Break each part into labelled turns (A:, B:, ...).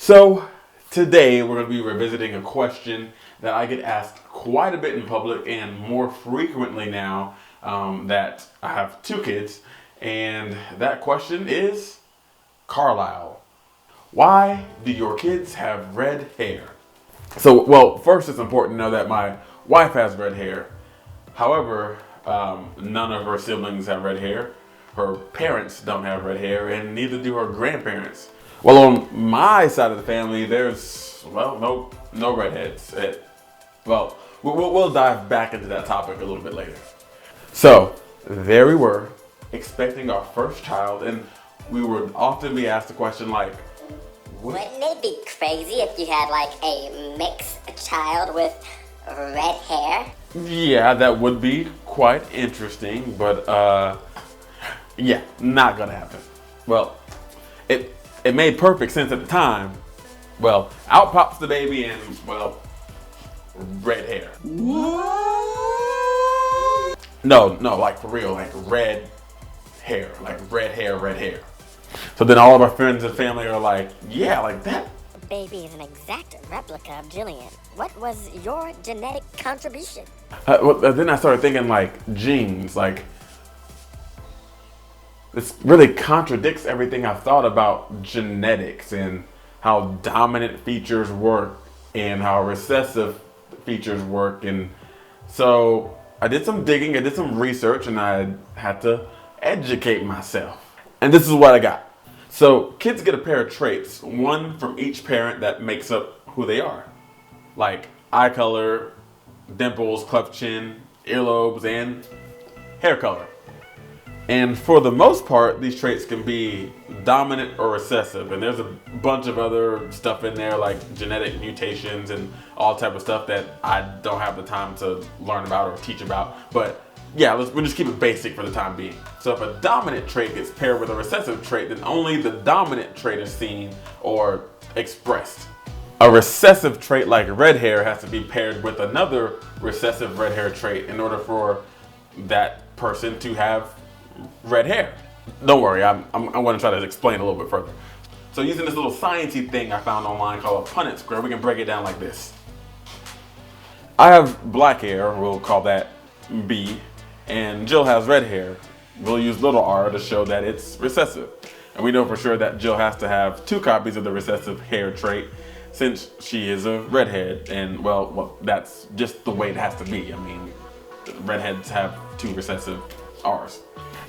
A: So today we're going to be revisiting a question that I get asked quite a bit in public and more frequently now that I have two kids. And that question is, Carlyle, why do your kids have red hair? So, well, first it's important to know that my wife has red hair. However, none of her siblings have red hair. Her parents don't have red hair, and neither do her grandparents. Well, on my side of the family, there's, well, no redheads. We'll dive back into that topic a little bit later. So, there we were, expecting our first child, and we would often be asked the question like,
B: wouldn't it be crazy if you had like a mixed child with red hair?
A: Yeah, that would be quite interesting, but yeah, not gonna happen. Well, it made perfect sense at the time. Well, out pops the baby and, well, red hair. No, like for real, like red hair, red hair. So then all of our friends and family are like, yeah, like that.
B: Baby is an exact replica of Jillian. What was your genetic contribution?
A: Then I started thinking like genes, like this really contradicts everything I thought about genetics and how dominant features work and how recessive features work. And so I did some digging, I did some research, and I had to educate myself. And this is what I got. So kids get a pair of traits, one from each parent that makes up who they are. Like eye color, dimples, cleft chin, earlobes, and hair color. And for the most part, these traits can be dominant or recessive. And there's a bunch of other stuff in there like genetic mutations and all type of stuff that I don't have the time to learn about or teach about. But yeah, we'll just keep it basic for the time being. So if a dominant trait gets paired with a recessive trait, then only the dominant trait is seen or expressed. A recessive trait like red hair has to be paired with another recessive red hair trait in order for that person to have red hair. Don't worry, I'm going to try to explain a little bit further. So using this little sciencey thing I found online called a Punnett Square, we can break it down like this. I have black hair, we'll call that B, and Jill has red hair. We'll use little r to show that it's recessive. And we know for sure that Jill has to have two copies of the recessive hair trait since she is a redhead. And well, that's just the way it has to be. I mean, redheads have two recessive r's.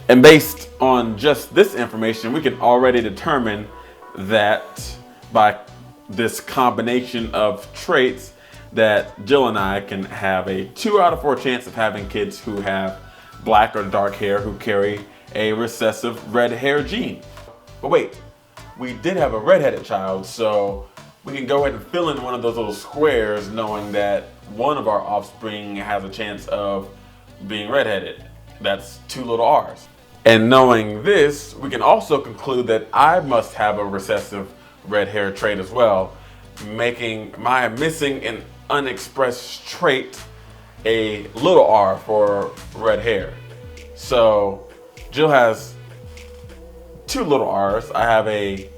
A: And based on just this information, we can already determine that by this combination of traits that Jill and I can have a 2 out of 4 chance of having kids who have black or dark hair who carry a recessive red hair gene. But wait, we did have a redheaded child, so we can go ahead and fill in one of those little squares knowing that one of our offspring has a chance of being redheaded. That's 2 little r's. And knowing this, we can also conclude that I must have a recessive red hair trait as well, making my missing and unexpressed trait a little r for red hair. So Jill has 2 little r's. I have a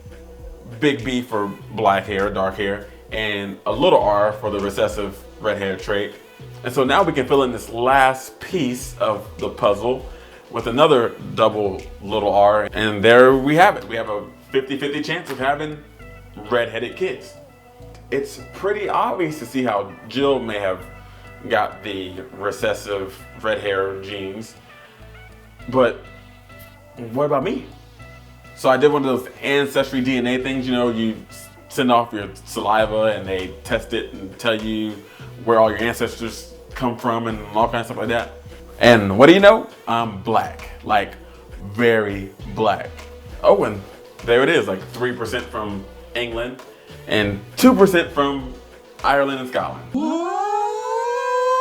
A: big B for black hair, dark hair, and a little r for the recessive red hair trait. And so now we can fill in this last piece of the puzzle with another double little r, and there we have it. We have a 50-50 chance of having redheaded kids. It's pretty obvious to see how Jill may have got the recessive red hair genes, but what about me? So I did one of those Ancestry DNA things, you know, you send off your saliva and they test it and tell you where all your ancestors come from and all kinds of stuff like that. And what do you know? I'm black, like very black. Oh, and there it is, like 3% from England and 2% from Ireland and Scotland.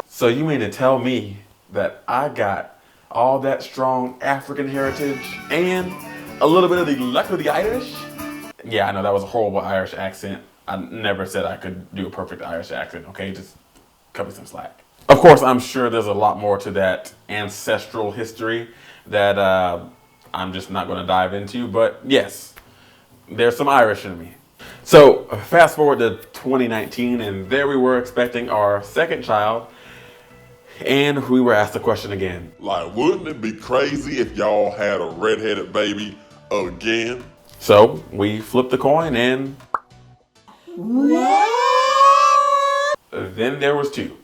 A: So you mean to tell me that I got all that strong African heritage and a little bit of the luck of the Irish? Yeah, I know that was a horrible Irish accent. I never said I could do a perfect Irish accent, okay? Just cut me some slack. Of course, I'm sure there's a lot more to that ancestral history that I'm just not going to dive into, but yes, there's some Irish in me. So fast forward to 2019, and there we were expecting our second child, and we were asked the question again.
C: Like, wouldn't it be crazy if y'all had a redheaded baby again?
A: So we flipped the coin, and then there was two.